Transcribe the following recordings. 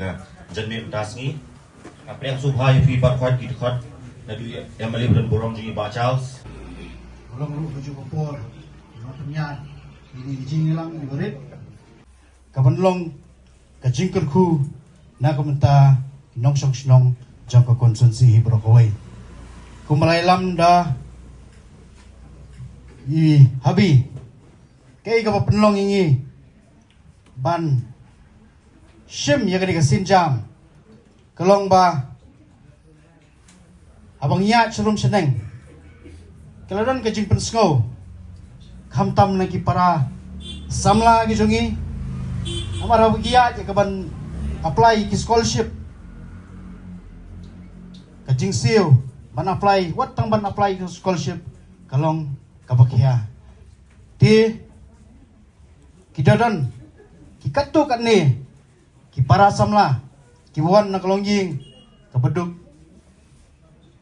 Jangan dasni, apa yang subhai fi barkhad kita khad dari yang melibatkan borong jadi bacals. Borong lu baju kopor, penyan, ini jingilang ibarat. Kapanlong kajingkerku na komenta nong song snong jangka konsumsi hibrokawai. Kumalailam da i habi kay kapanlong ingi ban Shim ya kani kasin jam kalong ba abang ya celum seneng kaladan kajing pensngo khamtam lagi para samla gi jongi amar habiya ya kaban apply ki scholarship kajing siu ban apply wat tang ban apply ki scholarship kalong kabakya ti kidadan kikatu kan ni ki para samla ki buan na kalongjing kabeduk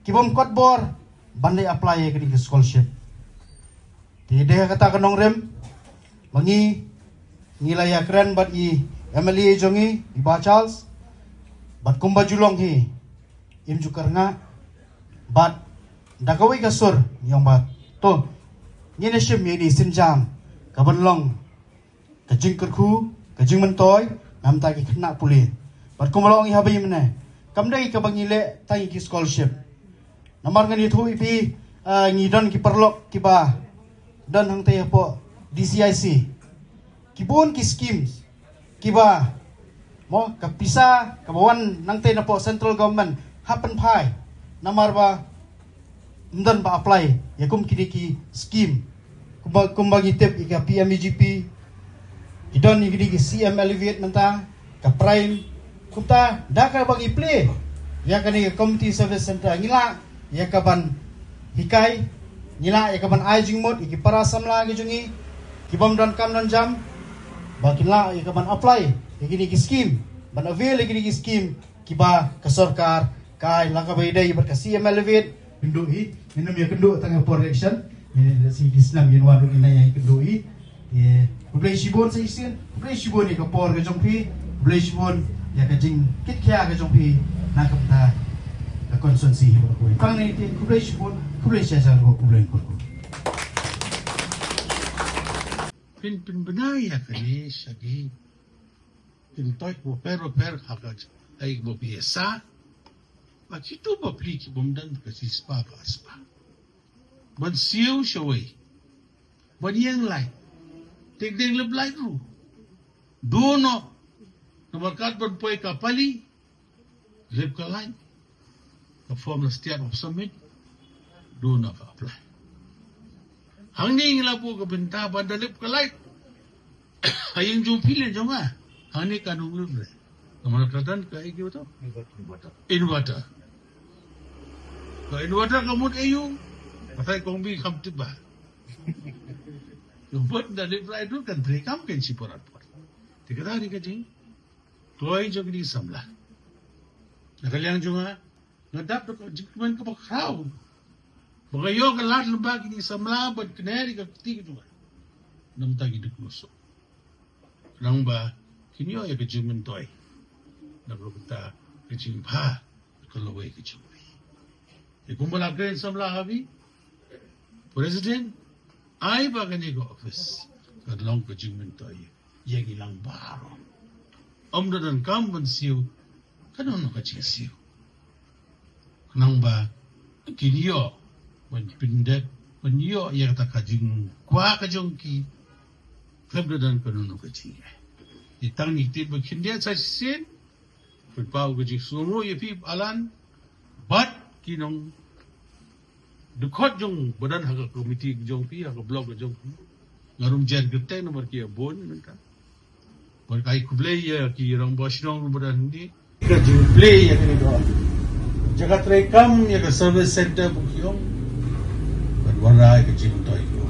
ki bom kotbor bandai apply ke di scholarship ti deh kata kanong rem mangi ngilaya keren bat i MLA jongi i bachals bat kumba julong hi im jukar nga bat dakawi kasur yang bat to ngine shim ni sinjam kabanlong kajing kerku kajing mentoy nam ta ki kena pulih bat kumalong i habi mene kamdai ka bangile tangi ki scholarship namar ngani thu ipi ngidon ki perlok ki ba dan hang te po DCIC ki bon ki schemes ki ba mo kapisa kabawan nang te na po central government happen pai namar ba ndan ba apply yakum kini ki scheme kumbagi tip ika PMEGP idon ni gidi CM Elevate menta ka prime kumta daka bagi play ya kani community service center ngila ya kaban hikai ngila ya kaban ajing mod iki para samla gi jungi kibam dan kam dan jam bakila ya kaban apply ya gini ki scheme ban avail gini ki scheme kiba ka sarkar kai laka baidai ber ka CM Elevate kendui minum ya kendu tangga protection ni si kisnam yin waru ina ya kendui ye Blay shibon sa isin, blay shibon ni kapor ke jongpi, blay shibon ya kajing kit kya ke jongpi nakamta ka konsumsi hibo ko. Pang ni ti blay shibon, blay siya sa ko blay ko. Pin benaya kani sagi. Pin toy ko pero hakaj ay mo biasa. Bakit ba pliki bomdan kasi spa. Ban siu shaway. Ban yang lai. Tigding lip light ru. Dono. Namarkat berpoy kapali. Lip ka line. Ka form na setiap of summit. Dono ka apply. Hangning la po ka benta banda lip ka light. Ayang jumpilin jo nga. Hangning kanong lip re. Namarkatan ka iki to? Inverter. Ka inverter kamut ayo. Patay kong bi kamtib ba. Buat dari flight itu kan terekam kan si porat. Tiga hari kajing, toy jog di samla. Nakaliang juga ngadap tu jikman ke bakrau. Bagayo kelat lembag di samla buat kenari ke tiga juga. Nam tagi duk lusuk. Nang ba kinyo ya kajing mentoy. Naklo kita kajing pa kalau way kajing. Ikumbala kan samla habi. President ay bagani ko office kadlong ko jingmen toy yang ilang baro omdo dan kamban siu kanon ka siu kanang ba kiniyo ban pindet panyo ya ta kajing kwa ka jongki kamdo dan kanon ka jinga itang ni tib kindia sa sin pagpau ko jing sumo yepi alan bat kinong Dukot jong badan haga komiti jong pi haga blog jong pi ngarum jar gete nomor kia bon minta berkai kublay ya ki rong bosnong badan ni ka jong play ya ni do jagat rekam ya ka service center bukyong berwarai ka jing toy ko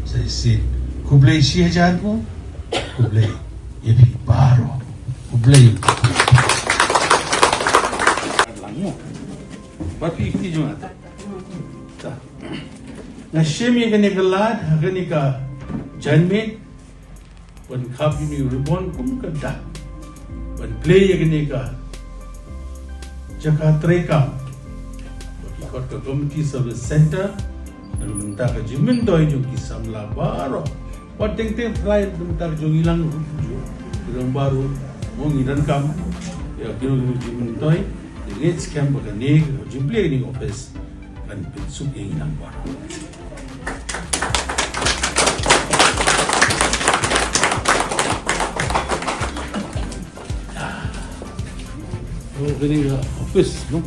saya sin kublay si hajan mo kublay ya pi baro kublay lang mo papi ki jong ata Nashim yang kena gelad, kena ka janmit, pun kap ini ribon pun kedah. play gini ka Jakarta Rekam ikut ke Community Service Center dan minta ke Jimin Doi yung kisamla baru wat ting fly minta ke jong ilang yung baru mo ngidan kam ya kino Jimin Doi the late scam baga nig jimple ni office kan pinsuk yung ilang baru Kini office, no?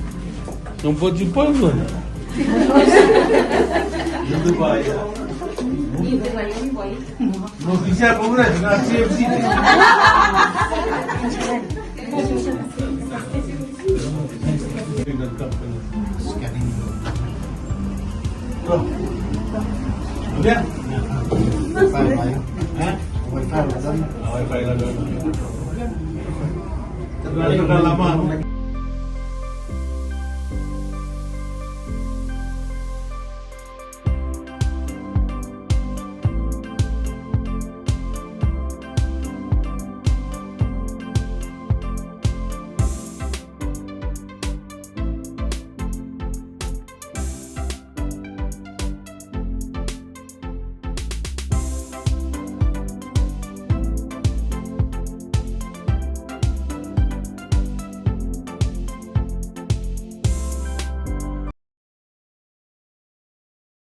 Não pode ir para onde? Não vai. Não fizer por aí, na CFC. Udah? Wifi lah. Terlalu lama.